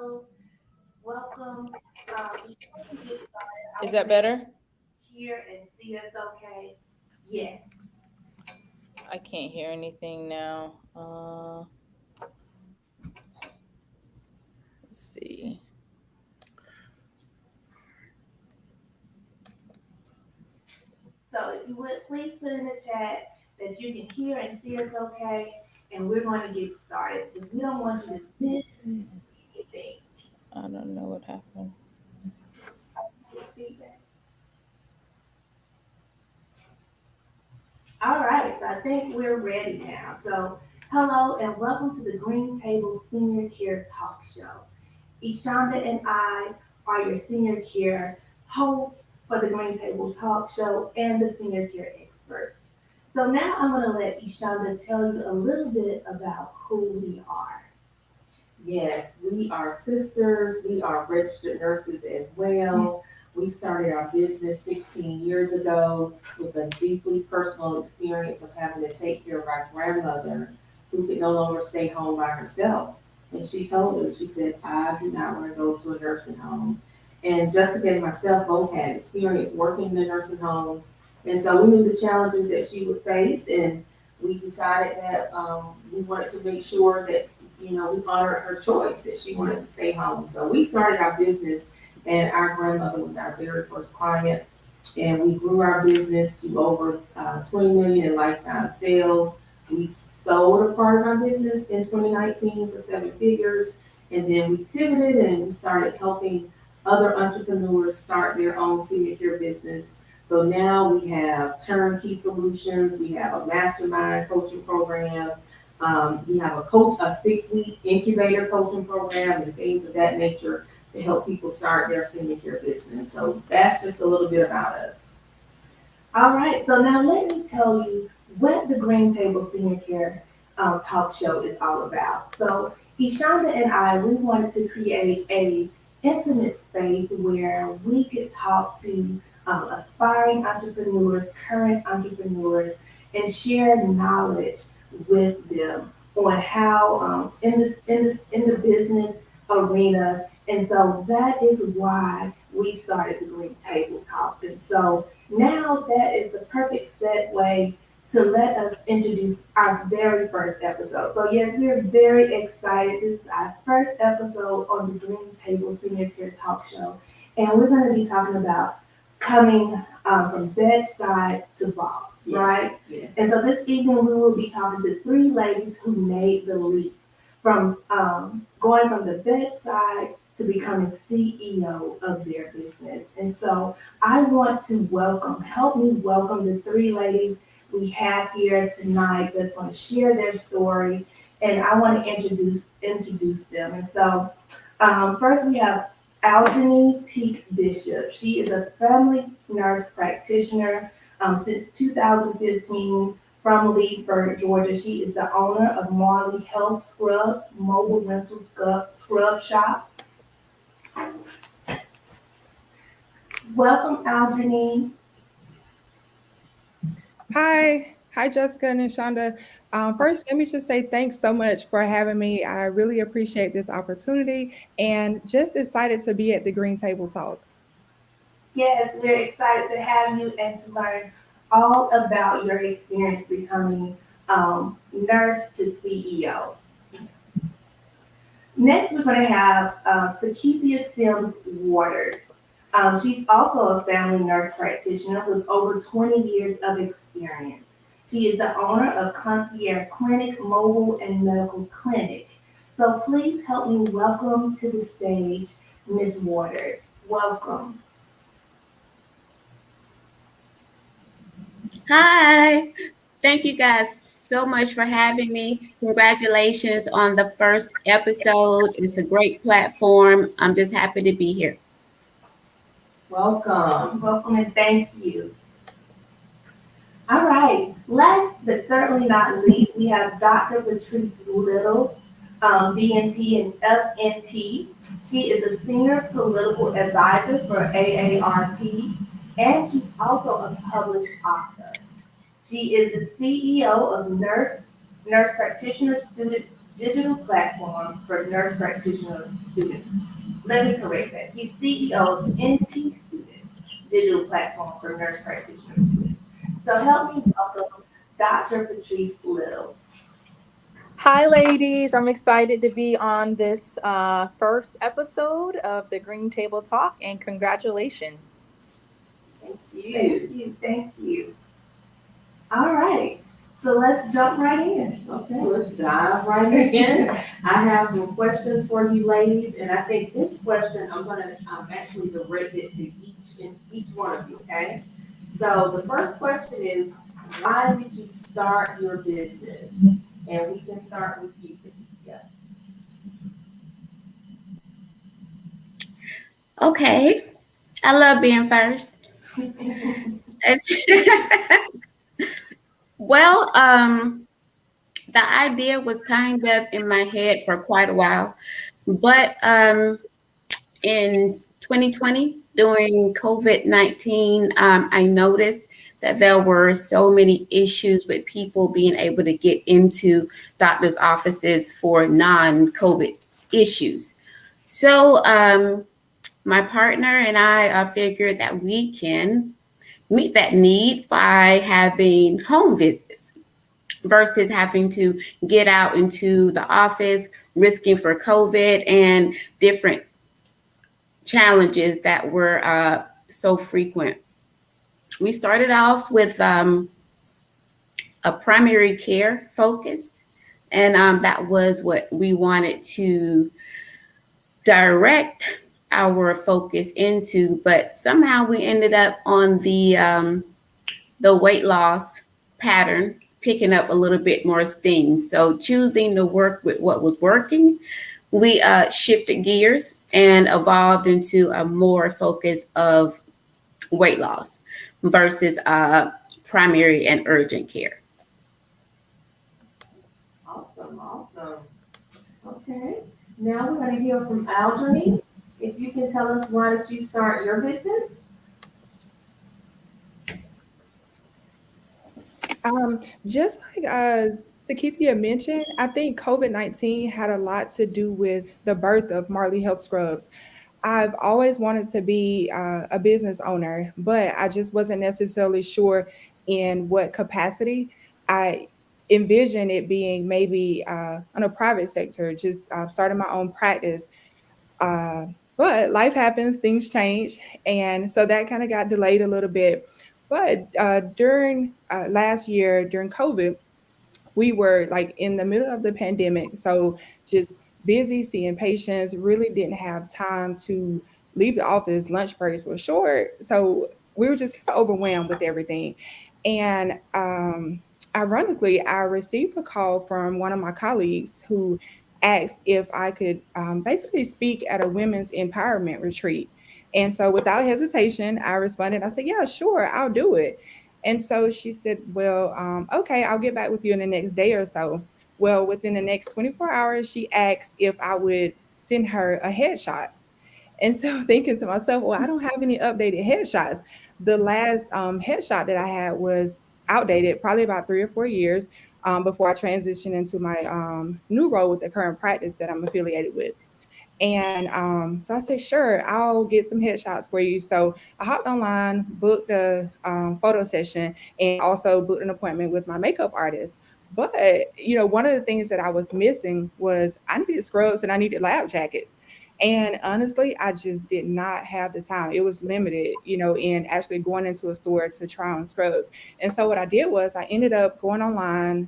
hello. Welcome. Before we get started, I Is want that to make better? sure you hear and see us okay. Yes. I can't hear anything now. Let's see. So if you would please put in the chat that you can hear and see us okay, and we're going to get started because we don't want you to miss anything. I don't know what happened. Get feedback. All right, so I think we're ready now. So, hello and welcome to the Green Table Senior Care Talk Show. Eshonda and I are your senior care hosts for the Green Table Talk Show and the senior care experts. So now I'm going to let Eshonda tell you a little bit about who we are. Yes, we are sisters. We are registered nurses as well. We started our business 16 years ago with a deeply personal experience of having to take care of our grandmother who could no longer stay home by herself. And she told us, she said, I do not want to go to a nursing home. And Jessica and myself both had experience working in a nursing home. And so we knew the challenges that she would face. And we decided that we wanted to make sure that we honored her choice that she wanted to stay home. So we started our business, and our grandmother was our very first client. And we grew our business to over 20 million in lifetime sales. We sold a part of our business in 2019 for seven figures, and then we pivoted and we started helping other entrepreneurs start their own senior care business. So now we have turnkey solutions. We have a mastermind coaching program. We have a 6-week incubator coaching program and things of that nature to help people start their senior care business. So that's just a little bit about us. All right, so now let me tell you what the Green Table Senior Care Talk Show is all about. So Eshonda and I, we wanted to create a intimate space where we could talk to aspiring entrepreneurs, current entrepreneurs, and share knowledge with them on how in the business arena. And so that is why we started the Green Table Talk. And so now that is the perfect segue to let us introduce our very first episode. So yes, we're very excited. This is our first episode on the Green Table Senior Care Talk Show. And we're going to be talking about coming from bedside to boss, Yes, right? yes. And so this evening we will be talking to three ladies who made the leap from going from the bedside to becoming CEO of their business. And so I want to help me welcome the three ladies we have here tonight that's going to share their story. And I want to introduce them. And so first we have Aldrini Peak Bishop. She is a family nurse practitioner since 2015 from Leesburg, Georgia. She is the owner of Marley Health Scrubs, mobile rental scrub shop. Welcome, Aldrini. Hi, Jessica and Eshonda. First, let me just say thanks so much for having me. I really appreciate this opportunity and just excited to be at the Green Table Talk. Yes, we're excited to have you and to learn all about your experience becoming nurse to CEO. Next, we're going to have Sakithia Sims Waters. She's also a family nurse practitioner with over 20 years of experience. She is the owner of Concierge Clinic, Mobile and Medical Clinic. So please help me welcome to the stage Miss Waters. Welcome. Hi. Thank you guys so much for having me. Congratulations on the first episode. It's a great platform. I'm just happy to be here. Welcome. Welcome and thank you. All right. Last but certainly not least, we have Dr. Patrice Little, DNP and FNP. She is a senior political advisor for AARP, and she's also a published author. She is the CEO of Nurse Practitioner digital platform for nurse practitioner students. Let me correct that. She's CEO of NP Students, digital platform for nurse practitioner students. So help me welcome Dr. Patrice Little. Hi, ladies. I'm excited to be on this first episode of the Green Table Talk, and congratulations. Thank Thank you, thank you. All right, so let's jump right in. Okay, let's dive right in. I have some questions for you ladies, and I think this question I'm gonna actually direct it to each one of you, okay? So the first question is, why did you start your business? And we can start with you, Sakia. Okay, I love being first. Well, the idea was kind of in my head for quite a while, but in 2020, during COVID-19, I noticed that there were so many issues with people being able to get into doctors' offices for non-COVID issues. So my partner and I figured that we can meet that need by having home visits versus having to get out into the office, risking for COVID and different challenges that were so frequent. We started off with a primary care focus, and that was what we wanted to direct our focus into. But somehow we ended up on the weight loss pattern, picking up a little bit more steam. So choosing to work with what was working, we shifted gears and evolved into a more focus of weight loss versus primary and urgent care. Awesome, awesome. Okay, now we're gonna hear from Aljourney. If you can tell us why did you start your business? Just like Sakithia mentioned, I think COVID-19 had a lot to do with the birth of Marley Health Scrubs. I've always wanted to be a business owner, but I just wasn't necessarily sure in what capacity. I envisioned it being maybe on a private sector, just starting my own practice. Uh, but life happens, things change. And so that kind of got delayed a little bit. But during last year, during COVID, we were like in the middle of the pandemic. So just busy seeing patients, really didn't have time to leave the office. Lunch breaks were short. So we were just kind of overwhelmed with everything. And ironically, I received a call from one of my colleagues who asked if I could basically speak at a women's empowerment retreat. And so without hesitation, I responded. I said, yeah, sure, I'll do it. And so she said, well, okay, I'll get back with you in the next day or so. Well, within the next 24 hours, she asked if I would send her a headshot. And so thinking to myself, well, I don't have any updated headshots. The last headshot that I had was outdated, probably about 3 or 4 years before I transitioned into my new role with the current practice that I'm affiliated with. And so I said, sure, I'll get some headshots for you. So I hopped online, booked a photo session, and also booked an appointment with my makeup artist. But, one of the things that I was missing was I needed scrubs and I needed lab jackets. And honestly, I just did not have the time. It was limited, in actually going into a store to try on scrubs. And so what I did was I ended up going online,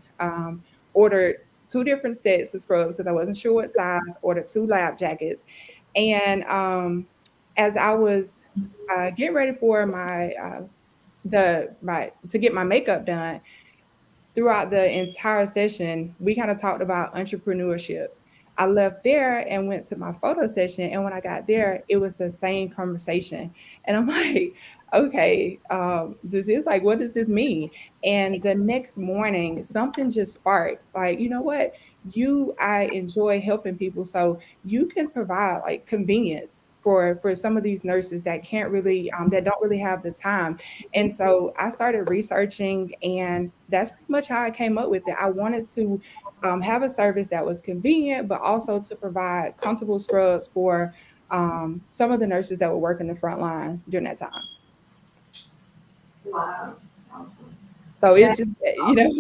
ordered 2 different sets of scrubs because I wasn't sure what size, ordered 2 lab jackets. And as I was getting ready for my to get my makeup done, throughout the entire session, we kind of talked about entrepreneurship. I left there and went to my photo session. And when I got there, it was the same conversation. And I'm like, okay, what does this mean? And the next morning, something just sparked like, you know what? I enjoy helping people. So you can provide like convenience for some of these nurses that can't really that don't really have the time. And so I started researching, and that's pretty much how I came up with it. I wanted to have a service that was convenient, but also to provide comfortable scrubs for some of the nurses that were working the front line during that time. Awesome. Awesome. So That, it's just,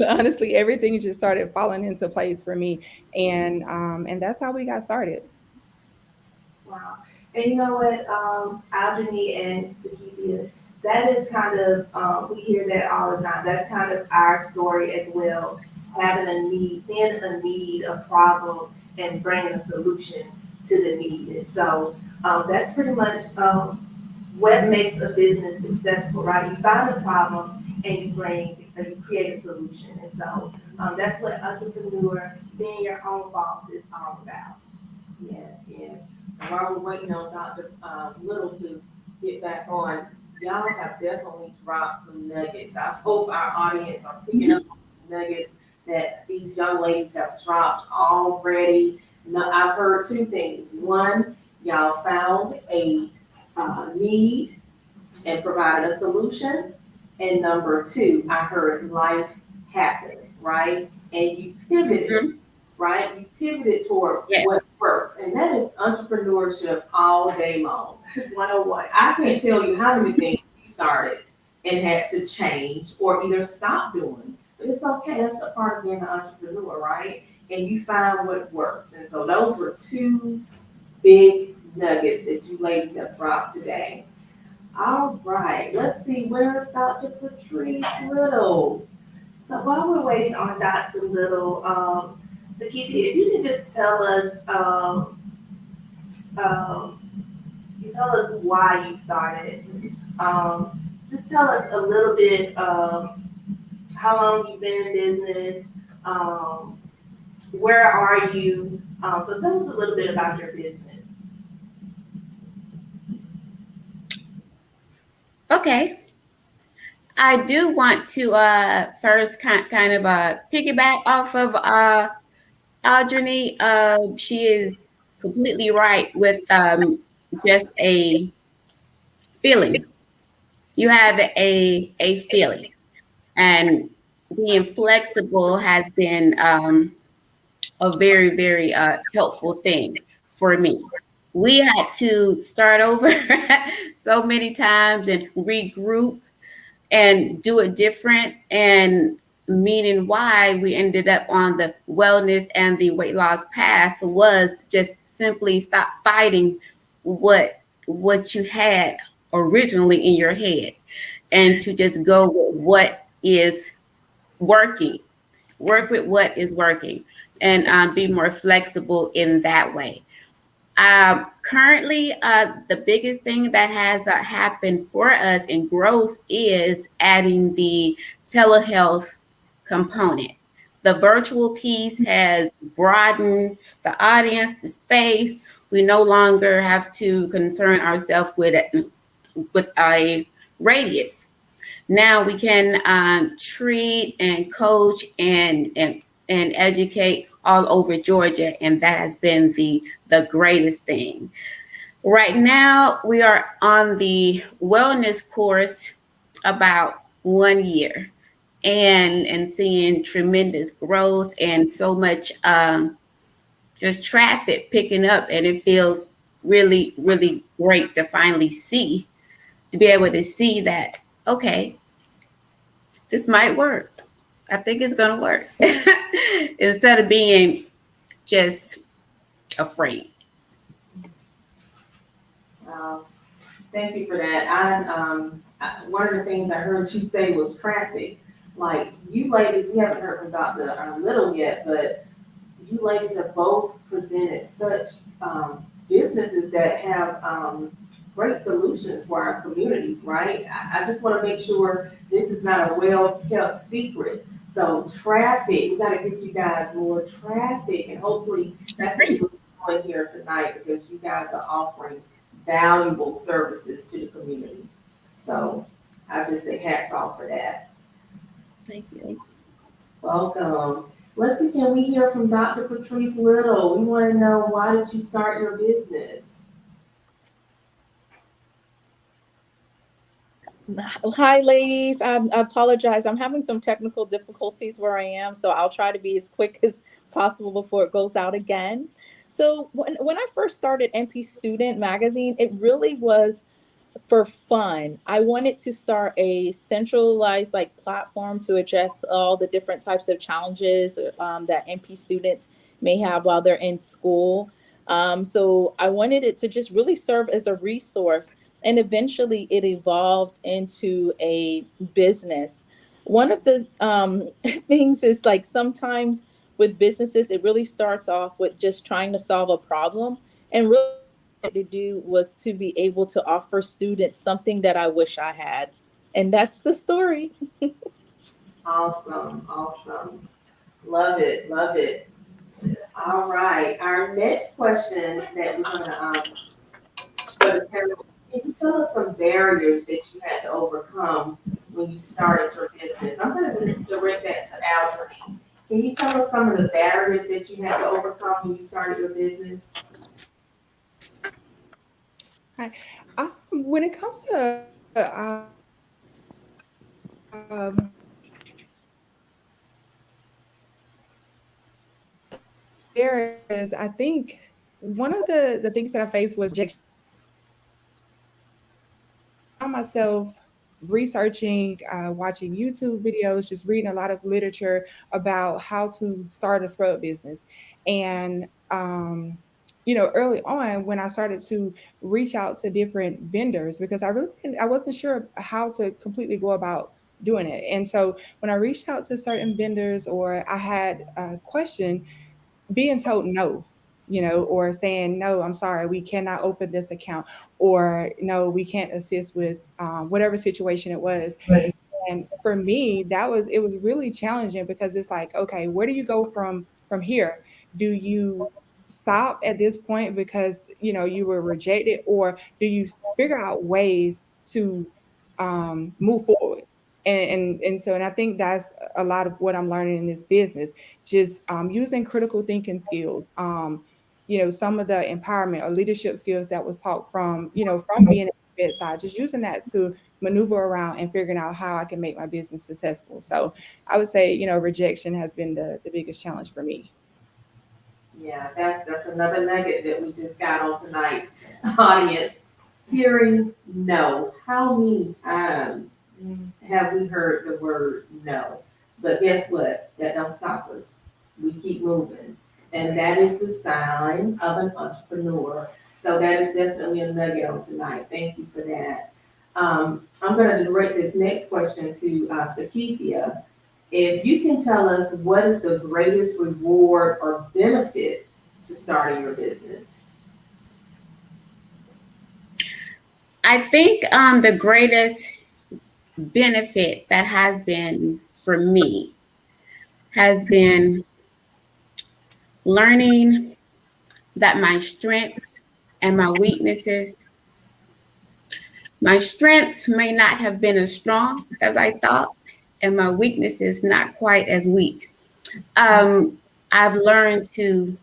honestly, everything just started falling into place for me, and that's how we got started. wow. And you know what, Algeny and Sakithia, that is kind of, we hear that all the time. That's kind of our story as well. Having a need, seeing a need, a problem, and bringing a solution to the need. And so that's pretty much what makes a business successful, right? You find a problem and you create a solution. And so that's what entrepreneur, being your own boss, is all about. Yes, yes. While we're waiting on Dr. Little to get back on, y'all have definitely dropped some nuggets. I hope our audience are picking up on these nuggets that these young ladies have dropped already. Now, I've heard two things. One, y'all found a need and provided a solution. And number two, I heard life happens, right? And you pivoted, right? You pivoted toward what works. And that is entrepreneurship all day long. It's 101. I can't tell you how many things we started and had to change or either stop doing. But it's okay. That's a part of being an entrepreneur, right? And you found what works. And so those were two big nuggets that you ladies have dropped today. All right, let's see, where's Dr. Patrice Little? So while we're waiting on Dr. Little, Sakithia, if you can just tell us, you tell us why you started. Just tell us a little bit how long you've been in business, where are you? So tell us a little bit about your business. Okay. I do want to first kind of piggyback off of Audrey. She is completely right with just a feeling. You have a feeling, and being flexible has been a very, very helpful thing for me. We had to start over so many times and regroup and do it different. And meaning why we ended up on the wellness and the weight loss path was just simply stop fighting what you had originally in your head, and to just go with what is working, work with what is working, and be more flexible in that way. Currently, the biggest thing that has happened for us in growth is adding the telehealth component. The virtual piece has broadened the audience, the space. We no longer have to concern ourselves with a radius. Now we can treat and coach and educate all over Georgia, and that has been the greatest thing. Right now, we are on the wellness course about 1 year, and seeing tremendous growth and so much just traffic picking up, and it feels really, really great to finally be able to see that, okay, this might work. I think it's going to work. Instead of being just afraid. Thank you for that. One of the things I heard you say was traffic. Like, you ladies, we haven't heard from Dr. Little yet, but you ladies have both presented such businesses that have great solutions for our communities, right? I just want to make sure this is not a well-kept secret. So traffic, we got to get you guys more traffic, and hopefully that's what we're doing here tonight, because you guys are offering valuable services to the community. So I just say hats off for that. Thank you. Welcome. Let's see, can we hear from Dr. Patrice Little? We want to know, why did you start your business? Hi, ladies. I apologize. I'm having some technical difficulties where I am, so I'll try to be as quick as possible before it goes out again. So when I first started NP Student magazine, it really was for fun. I wanted to start a centralized like platform to address all the different types of challenges that NP students may have while they're in school. So I wanted it to just really serve as a resource, and eventually it evolved into a business. One of the things is like sometimes with businesses, it really starts off with just trying to solve a problem, and really to do was to be able to offer students something that I wish I had. And that's the story. Awesome, awesome. Love it, love it. All right, our next question that we're gonna carry, can you tell us some barriers that you had to overcome when you started your business? I'm gonna direct that to Algerine. Can you tell us some of the barriers that you had to overcome when you started your business? I, when it comes to there is, I think one of the things that I faced was rejection. I found myself researching, watching YouTube videos, just reading a lot of literature about how to start a scrub business. And, early on when I started to reach out to different vendors, because I wasn't sure how to completely go about doing it. And so when I reached out to certain vendors or I had a question, being told no, or saying, no, I'm sorry, we cannot open this account, or no, we can't assist with whatever situation it was. And for me, it was really challenging because it's like, okay, where do you go from here? Do you stop at this point because you were rejected, or do you figure out ways to move forward? And I think that's a lot of what I'm learning in this business, just using critical thinking skills, some of the empowerment or leadership skills that was taught from being at the bedside, just using that to maneuver around and figuring out how I can make my business successful. So I would say, rejection has been the biggest challenge for me. Yeah, that's another nugget that we just got on tonight, audience. Hearing no. How many times have we heard the word no? But guess what? That don't stop us. We keep moving. And that is the sign of an entrepreneur. So that is definitely a nugget on tonight. Thank you for that. I'm going to direct this next question to Sakithia. If you can tell us what is the greatest reward or benefit to starting your business? I think the greatest benefit that has been for me has been learning that and my weaknesses, my strengths may not have been as strong as I thought, and my weaknesses not quite as weak. I've learned to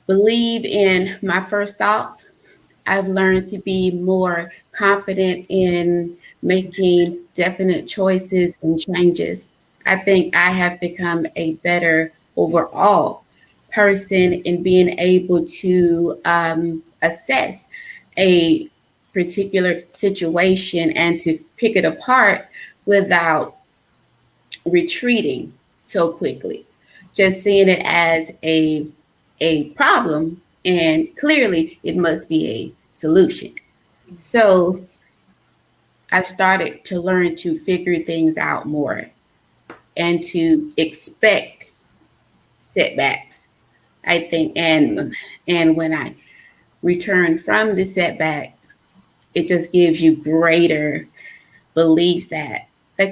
believe in my first thoughts. I've learned to be more confident in making definite choices and changes. I think I have become a better overall person in being able to assess a particular situation and to pick it apart without retreating so quickly. Just seeing it as a problem, and clearly it must be a solution. So I started to learn to figure things out more and to expect setbacks, I think. And when I return from the setback, it just gives you greater belief that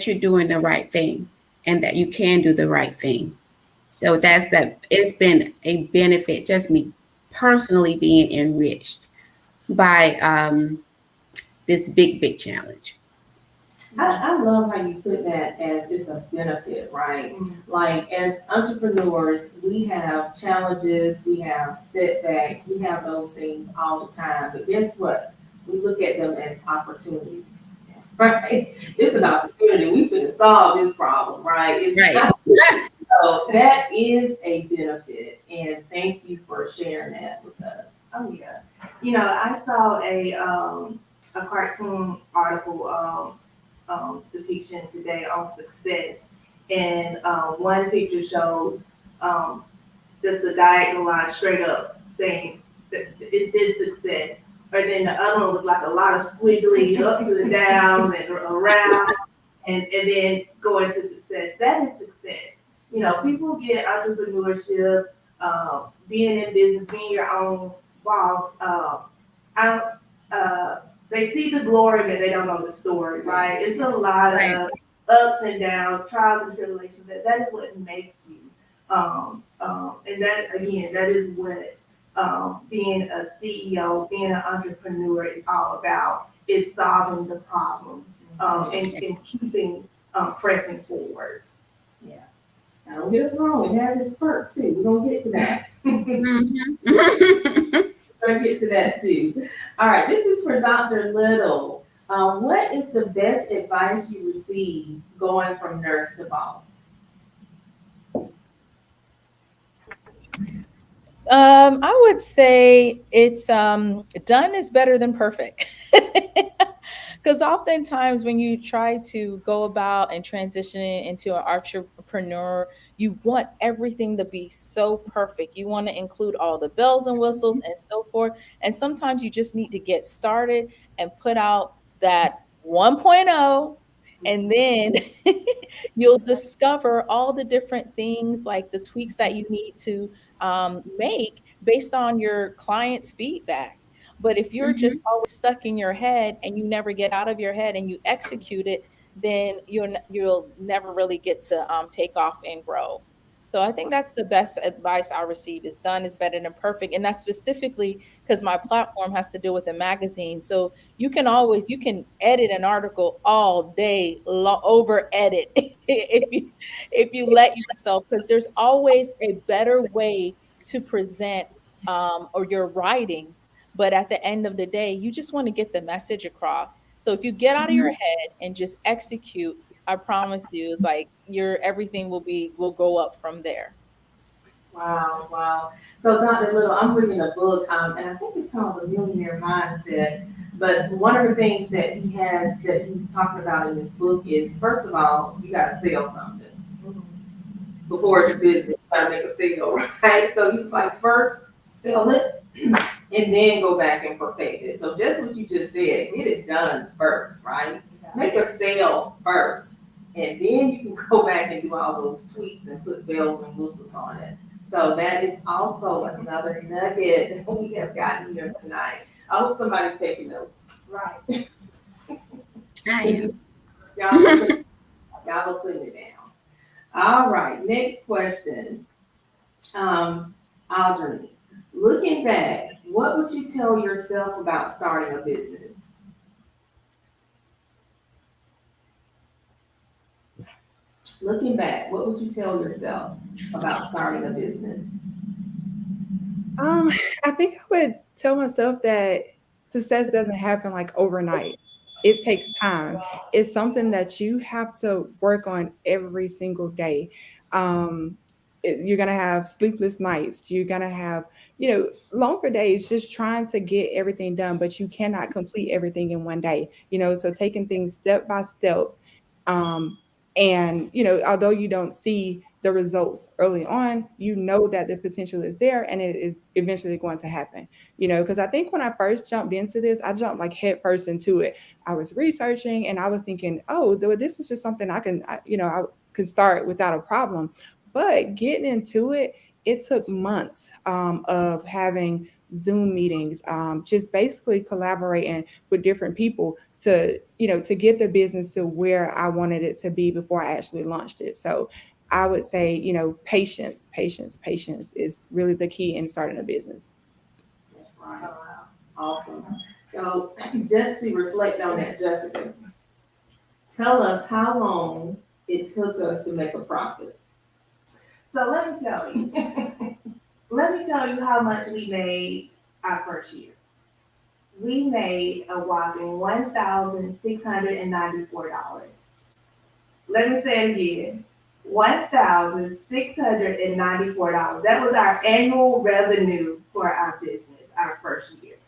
you're doing the right thing and that you can do the right thing. So it's been a benefit, just me personally being enriched by this big challenge. I love how you put that as it's a benefit, right? Like as entrepreneurs, we have challenges, we have setbacks, we have those things all the time. But guess what? We look at them as opportunities, right? It's an opportunity. We should solve this problem, right? It's Right. so that is a benefit, and thank you for sharing that with us. Oh yeah. I saw a cartoon article depiction today on success, and one picture showed um, just a diagonal line straight up saying that it did success. Or then the other one was like a lot of squiggly up to the down and around and then going to success. That is success. People get entrepreneurship, being in business, being your own boss. I, they see the glory, but they don't know the story, right? It's a lot Right. of ups and downs, trials and tribulations. That is what makes you. And that again, that is what being a CEO, being an entrepreneur is all about. Is solving the problem and keeping pressing forward. Yeah. Now, don't get us wrong. It has its perks too. We're gonna get to that. Mhm. We're gonna get to that too. All right. This is for Dr. Little. What is the best advice you received going from nurse to boss? I would say it's done is better than perfect. Because oftentimes when you try to go about and transition into an entrepreneur, you want everything to be so perfect. You want to include all the bells and whistles and so forth. And sometimes you just need to get started and put out that 1.0, and then you'll discover all the different things like the tweaks that you need to make based on your client's feedback. But if you're just always stuck in your head and you never get out of your head and you execute it, then you'll never really get to take off and grow. So I think that's the best advice I receive is done is better than perfect. And that's specifically because my platform has to do with a magazine. So you can edit an article all day, over edit if you let yourself, because there's always a better way to present or your writing. But at the end of the day, you just want to get the message across. So if you get out of your head and just execute, I promise you, it's like your everything will go up from there. Wow, wow. So, Dr. Little, I'm reading a book, and I think it's called The Millionaire Mindset. But one of the things that he's talking about in this book is, first of all, you got to sell something before it's a business. You got to make a sale, right? So he's like, first sell it, and then go back and perfect it. So just what you just said, get it done first, right? Make a sale first, and then you can go back and do all those tweaks and put bells and whistles on it. So that is also another nugget that we have gotten here tonight. I hope somebody's taking notes. Right. I am. Y'all are putting it down. All right, next question. Audrey, looking back, what would you tell yourself about starting a business? Looking back, what would you tell yourself about starting a business? I think I would tell myself that success doesn't happen like overnight. It takes time. It's something that you have to work on every single day. Um, you're gonna have sleepless nights. You're gonna have, longer days just trying to get everything done, but you cannot complete everything in one day. So taking things step by step. Um, and although you don't see the results early on, you know that the potential is there and it is eventually going to happen. Because I think when I first jumped into this, I jumped like head first into it. I was researching and I was thinking, oh, this is just something I could start without a problem. But getting into it, it took months of having Zoom meetings, just basically collaborating with different people to get the business to where I wanted it to be before I actually launched it. So I would say, patience, patience, patience is really the key in starting a business. That's right. Awesome. So just to reflect on that, Jessica, tell us how long it took us to make a profit. So let me tell you. Let me tell you how much we made our first year. we made a whopping $1,694. Let me say it again. $1,694. That was our annual revenue for our business, our first year.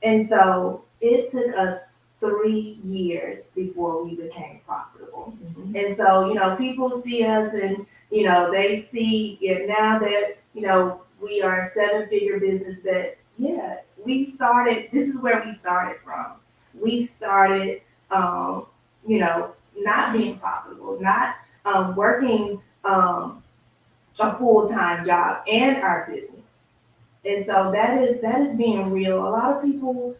And so it took us 3 years before we became profitable. And so, people see us and, they see it now that, we are a 7-figure business that, yeah, this is where we started from. We started, not being profitable, not working a full-time job and our business. And so that is being real. A lot of people,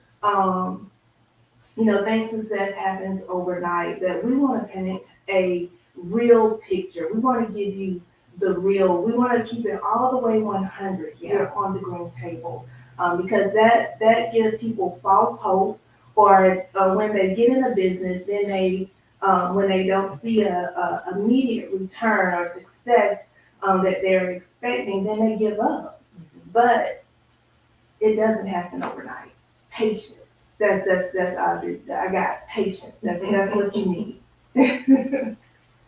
think success happens overnight. That we want to paint a real picture. We want to give you the real. We want to keep it all the way 100 here on the green table, because that gives people false hope. Or when they get in a business, then when they don't see a immediate return or success that they're expecting, then they give up. But it doesn't happen overnight. Patience. That's I got patience. That's what you need.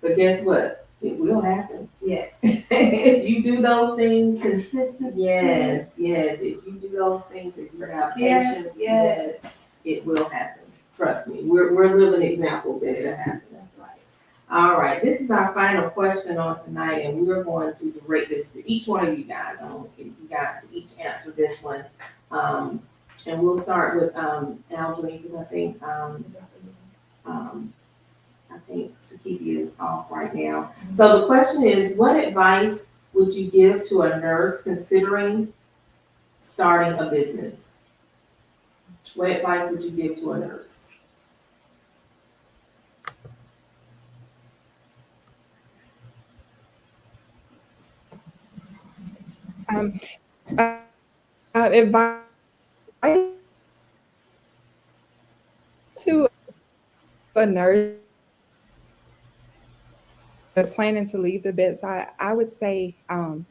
But guess what? It will happen. Yes. If you do those things, Consistent. yes. If you do those things, if you have patience, yes, it will happen. Trust me. We're living examples that it'll happen. That's right. All right, this is our final question on tonight, and we're going to direct this to each one of you guys. I want you guys to each answer this one. And we'll start with Algeline, because I think Sakiti is off right now. So the question is, what advice would you give to a nurse considering starting a business? What advice would you give to a nurse? Advice to a nurse planning to leave the bedside, I would say, that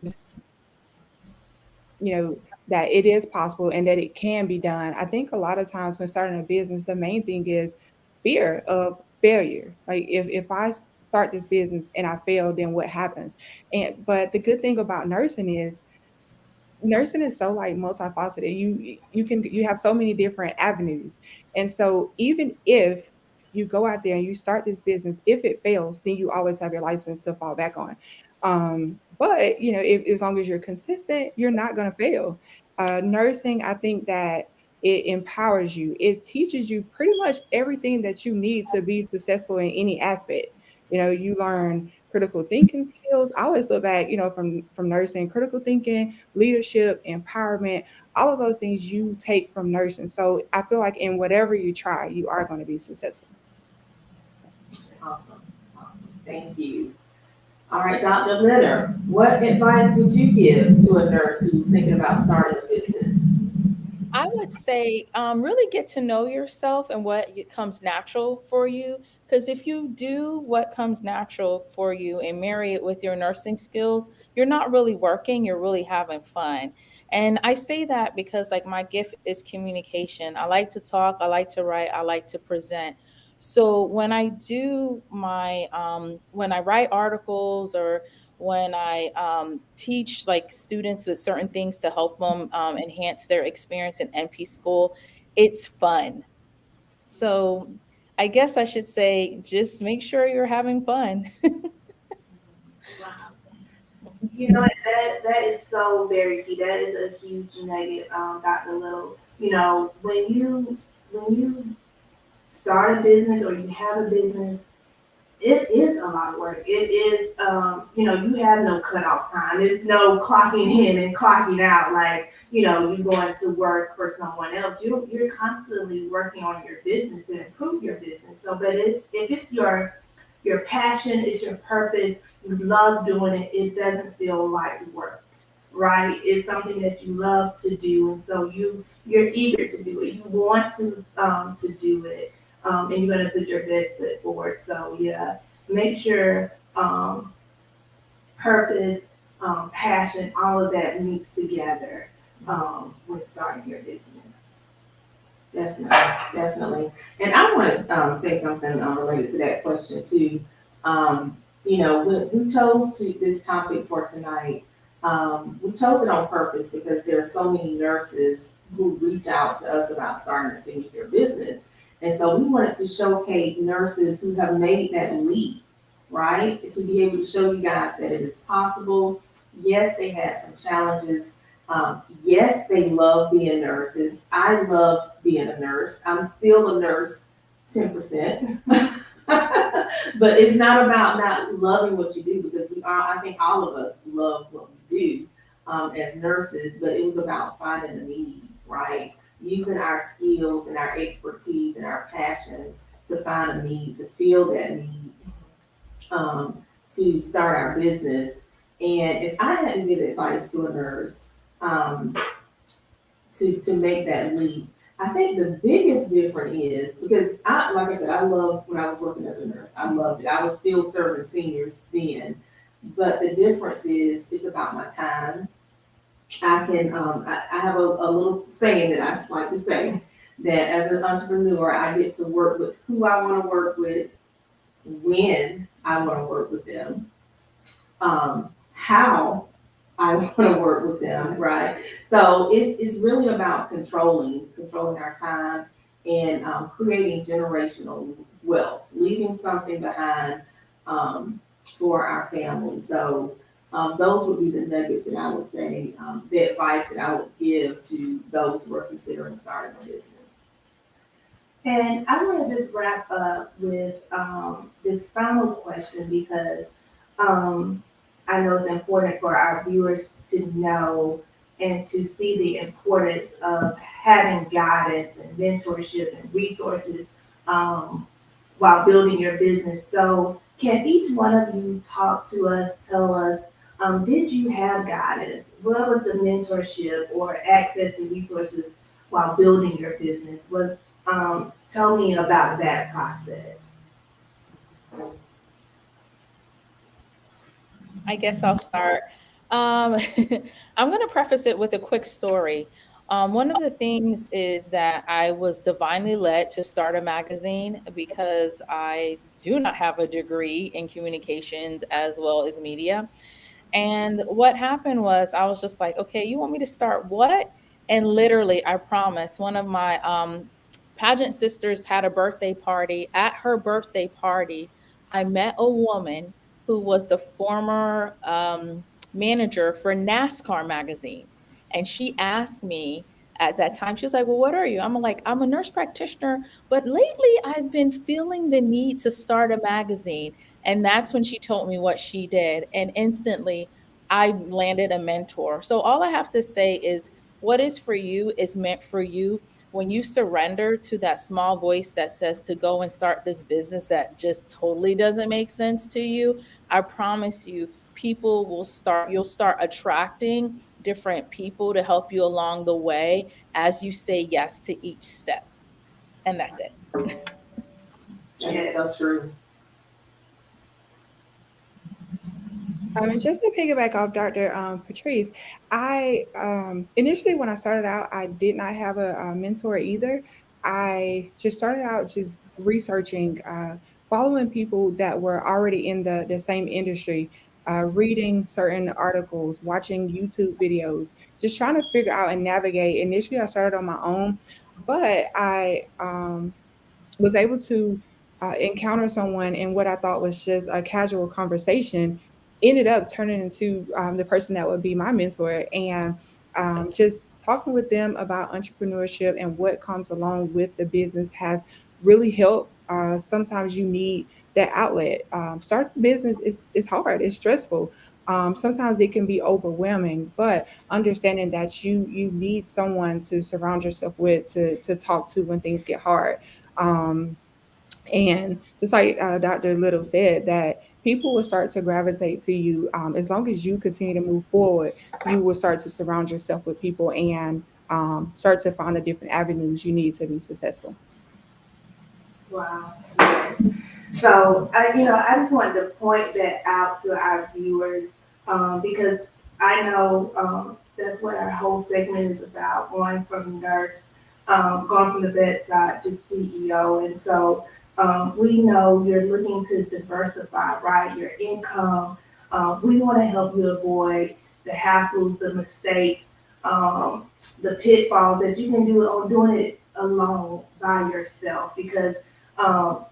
it is possible and that it can be done. I think a lot of times when starting a business, the main thing is fear of failure. Like if I start this business and I fail, then what happens? But the good thing about nursing is so like multifaceted. You have so many different avenues. And so even if you go out there and you start this business, if it fails, then you always have your license to fall back on. But if as long as you're consistent, you're not going to fail. Nursing, I think that it empowers you. It teaches you pretty much everything that you need to be successful in any aspect. You learn critical thinking skills. I always look back, from nursing, critical thinking, leadership, empowerment, all of those things you take from nursing. So I feel like in whatever you try, you are going to be successful. Awesome. Thank you. All right, Dr. Leonard, what advice would you give to a nurse who's thinking about starting a business? I would say really get to know yourself and what comes natural for you. Because if you do what comes natural for you and marry it with your nursing skill, you're not really working, you're really having fun. And I say that because, like, my gift is communication. I like to talk, I like to write, I like to present. So when I do when I write articles or when I teach like students with certain things to help them enhance their experience in NP school, it's fun. So I guess I should say just make sure you're having fun. Wow. That is so very key. That is a huge nugget, Dr. Little. When you start a business or you have a business, it is a lot of work. It is, you have no cutoff time. There's no clocking in and clocking out like, you're going to work for someone else. You're constantly working on your business to improve your business. So, but if it's your passion, it's your purpose, you love doing it, it doesn't feel like work, right? It's something that you love to do. And so you're eager to do it. You want to do it. And you're going to put your best foot forward. So yeah, make sure purpose, passion, all of that meets together when starting your business. Definitely, definitely. And I want to say something related to that question too. We chose to this topic for tonight. We chose it on purpose because there are so many nurses who reach out to us about starting a senior care business. And so we wanted to showcase nurses who have made that leap, right? To be able to show you guys that it is possible. Yes, they had some challenges. Yes, they love being nurses. I loved being a nurse. I'm still a nurse, 10%. But it's not about not loving what you do because I think all of us love what we do as nurses, but it was about finding a need, right? Using our skills and our expertise and our passion to find a need, to fill that need, to start our business. And if I had to give advice to a nurse, to make that leap. I think the biggest difference is because like I said, I loved when I was working as a nurse. I loved it. I was still serving seniors then, but the difference is it's about my time. I have a little saying that I like to say that as an entrepreneur, I get to work with who I want to work with, when I want to work with them, how I want to work with them, right? So it's really about controlling our time and creating generational wealth, leaving something behind for our family. So those would be the nuggets that I would say, the advice that I would give to those who are considering starting a business. And I want to just wrap up with this final question because I know it's important for our viewers to know and to see the importance of having guidance and mentorship and resources while building your business. So, can each one of you talk to us, tell us, did you have guidance? What was the mentorship or access to resources while building your business? Tell me about that process. I guess I'll start. I'm going to preface it with a quick story. One of the things is that I was divinely led to start a magazine because I do not have a degree in communications as well as media. And what happened was I was just like, okay, you want me to start what? And literally, I promise, one of my pageant sisters had a birthday party. At her birthday party, I met a woman who was the former manager for NASCAR magazine. And she asked me at that time, she was like, well, what are you? I'm like, I'm a nurse practitioner, but lately I've been feeling the need to start a magazine. And that's when she told me what she did. And instantly I landed a mentor. So all I have to say is what is for you is meant for you. When you surrender to that small voice that says to go and start this business that just totally doesn't make sense to you, I promise you, you'll start attracting different people to help you along the way as you say yes to each step. And that's it. That is so true. And just to piggyback off Dr. Patrice, I initially when I started out, I did not have a mentor either. I just started out just researching, following people that were already in the same industry, reading certain articles, watching YouTube videos, just trying to figure out and navigate. Initially, I started on my own, but I was able to encounter someone in what I thought was just a casual conversation, ended up turning into the person that would be my mentor. And just talking with them about entrepreneurship and what comes along with the business has really helped. Sometimes you need that outlet. Starting a business is hard, it's stressful. Sometimes it can be overwhelming, but understanding that you need someone to surround yourself with to talk to when things get hard. Um, and just like Dr. Little said, that people will start to gravitate to you as long as you continue to move forward. You will start to surround yourself with people and start to find the different avenues you need to be successful. Wow. Yes. So, I just wanted to point that out to our viewers because I know that's what our whole segment is about, going from nurse gone from the bedside to CEO. And so we know you're looking to diversify, right? Your income. We want to help you avoid the hassles, the mistakes, the pitfalls that you can do on doing it alone by yourself. Because,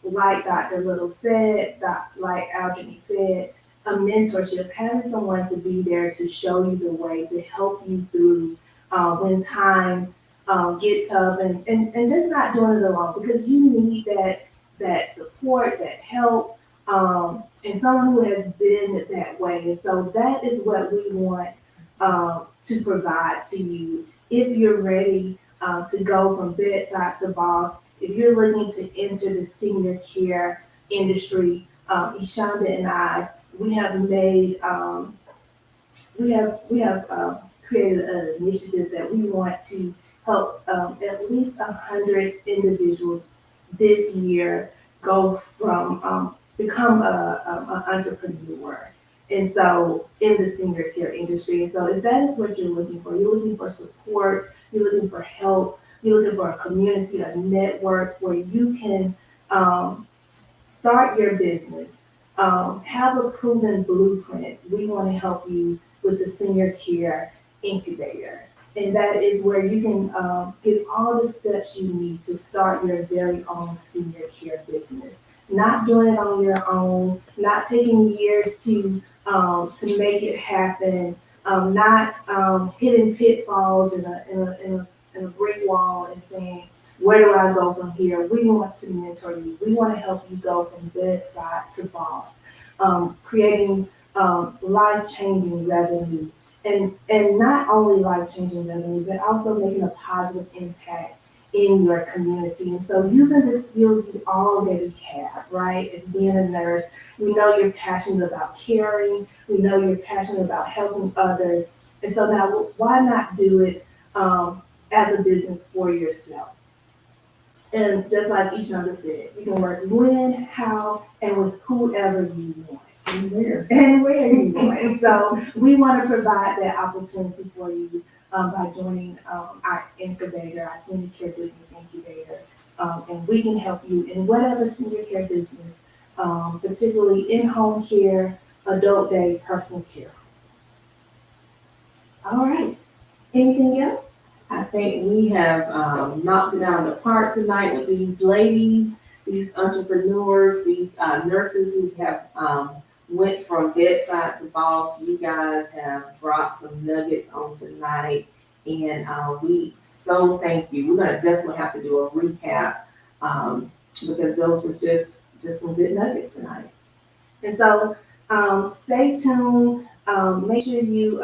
like Dr. Little said, like Algie said, a mentorship, having someone to be there to show you the way, to help you through when times get tough, and just not doing it alone, because you need that support, that help, and someone who has been that way. And so that is what we want to provide to you. If you're ready to go from bedside to boss, if you're looking to enter the senior care industry, Eshonda and I, we have made, we have created an initiative that we want to help at least 100 individuals this year go from become an entrepreneur. And so in the senior care industry. And so if that is what you're looking for support, you're looking for help, you're looking for a community, a network where you can start your business, have a proven blueprint. We want to help you with the senior care incubator. And that is where you can get all the steps you need to start your very own senior care business. Not doing it on your own, not taking years to make it happen, not hitting pitfalls in a brick wall and saying, where do I go from here? We want to mentor you. We want to help you go from bedside to boss, creating life-changing revenue. And not only life-changing revenue, but also making a positive impact in your community. And so using the skills you already have, right, as being a nurse, we know you're passionate about caring. We know you're passionate about helping others. And so now why not do it as a business for yourself? And just like Eshonda said, you can work when, how, and with whoever you want. And where you want. And so we want to provide that opportunity for you by joining our incubator, our senior care business incubator. And we can help you in whatever senior care business, particularly in-home care, adult day, personal care. All right. Anything else? I think we have knocked it out of the park tonight with these ladies, these entrepreneurs, these nurses who have went from bedside to boss. You guys have dropped some nuggets on tonight, and we so thank you. We're going to definitely have to do a recap because those were just some good nuggets tonight. And so stay tuned. Make sure you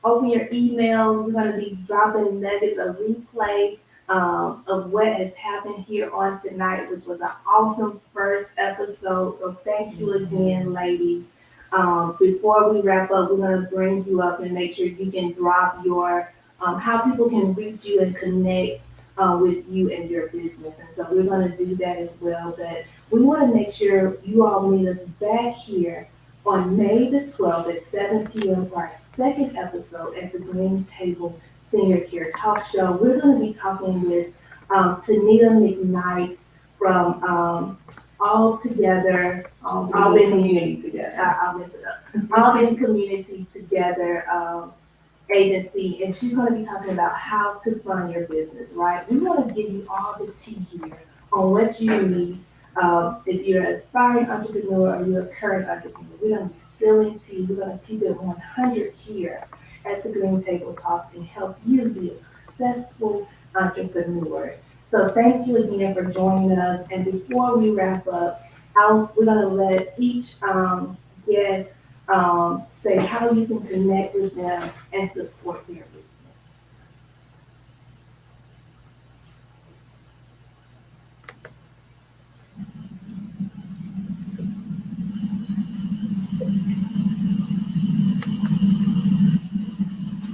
open your emails. We're going to be dropping nuggets, a replay of what has happened here on tonight, which was an awesome first episode. So thank you again, ladies. Before we wrap up, we're going to bring you up and make sure you can drop your how people can reach you and connect with you and your business. And so we're going to do that as well. But we want to make sure you all meet us back here on May the 12th at 7 p.m. for our second episode at the Green Table Senior Care Talk Show. We're going to be talking with Tanita McKnight from All Together, Albany Community Together. I'll mess it up. Albany Community Together agency, and she's going to be talking about how to fund your business, right? We want to give you all the tea here on what you need. If you're an aspiring entrepreneur or you're a current entrepreneur, we're going to be spilling tea. We're going to keep it 100 here at the Green Table Talk and help you be a successful entrepreneur. So thank you again for joining us. And before we wrap up, we're going to let each guest say how you can connect with them and support their business.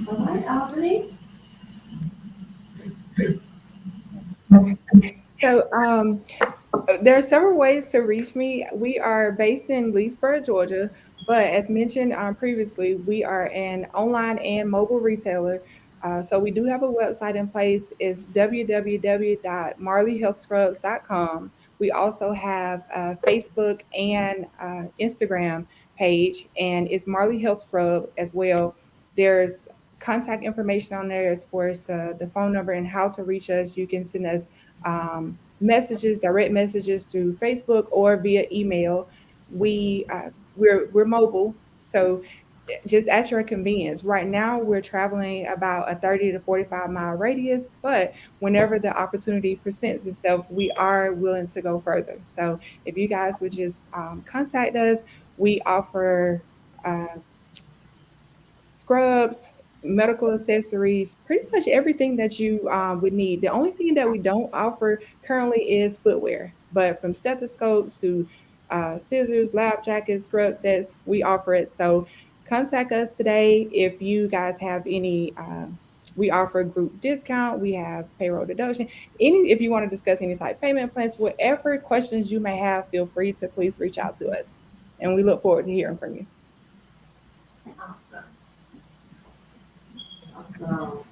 All right, Albany. So there are several ways to reach me. We are based in Leesburg, Georgia, but as mentioned previously, we are an online and mobile retailer. So we do have a website in place. It's www.marleyhealthscrubs.com. We also have a Facebook and Instagram page, and it's Marley Health Scrub as well. There's contact information on there as far as the phone number and how to reach us. You can send us messages, direct messages through Facebook or via email. We're mobile, so just at your convenience. Right now, we're traveling about a 30 to 45-mile radius, but whenever the opportunity presents itself, we are willing to go further. So if you guys would just contact us, we offer uh, scrubs, medical accessories, pretty much everything that you would need. The only thing that we don't offer currently is footwear, but from stethoscopes to scissors, lab jackets, scrub sets, we offer it. So contact us today if you guys have any. We offer group discount. We have payroll deduction. Any, if you want to discuss any type of payment plans, whatever questions you may have, feel free to please reach out to us, and we look forward to hearing from you. Awesome. So,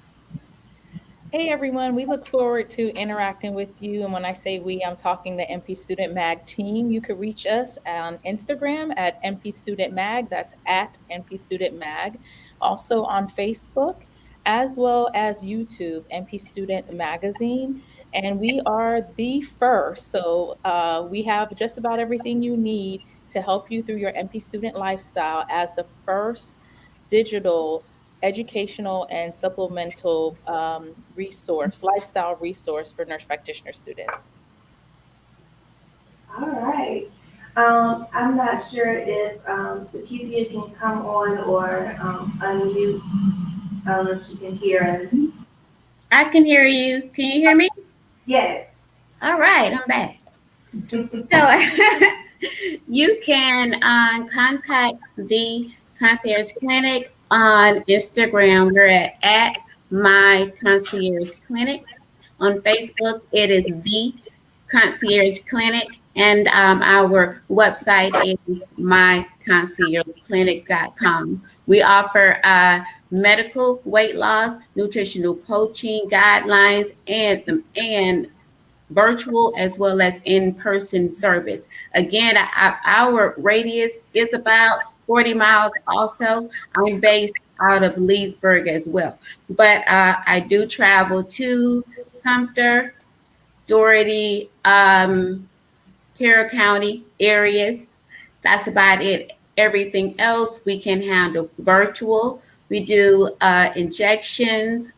Hey everyone, we look forward to interacting with you. And when I say we, I'm talking the MP Student Mag team. You can reach us on Instagram at MP Student Mag. That's at MP Student Mag. Also on Facebook, as well as YouTube, MP Student Magazine. And we are the first. So we have just about everything you need to help you through your MP student lifestyle as the first digital educational and supplemental lifestyle resource for nurse practitioner students. All right. I'm not sure if Sakithia can come on or unmute. I don't know if she can hear us. I can hear you. Can you hear me? Yes. All right, I'm back. So you can contact the concierge clinic on Instagram. We're at my concierge clinic. On Facebook, it is the concierge clinic, and our website is myconciergeclinic.com. We offer medical, weight loss, nutritional coaching guidelines, and virtual as well as in-person service. Again, our radius is about 40 miles also. I'm based out of Leesburg as well. But I do travel to Sumter, Doherty, Terra County areas. That's about it. Everything else we can handle virtual. We do injections,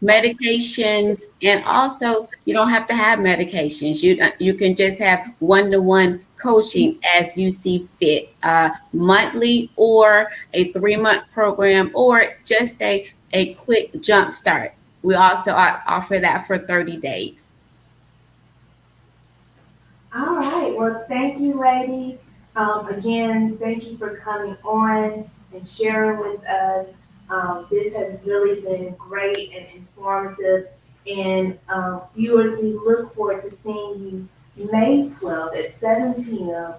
medications, and also you don't have to have medications. You can just have one-to-one coaching as you see fit, monthly or a 3-month program or just a quick jump start. We also offer that for 30 days. All right. Well, thank you, ladies. Again, thank you for coming on and sharing with us. This has really been great and informative. And viewers, we look forward to seeing you May 12th at 7 p.m.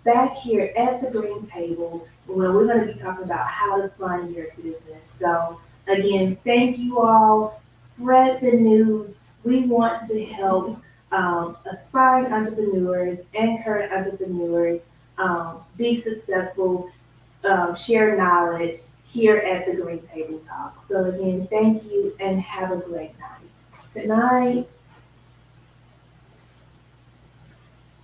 Back here at the Green Table, where we're going to be talking about how to fund your business. So, again, thank you all. Spread the news. We want to help aspiring entrepreneurs and current entrepreneurs be successful, share knowledge here at the Green Table Talk. So again, thank you and have a great night. Good night.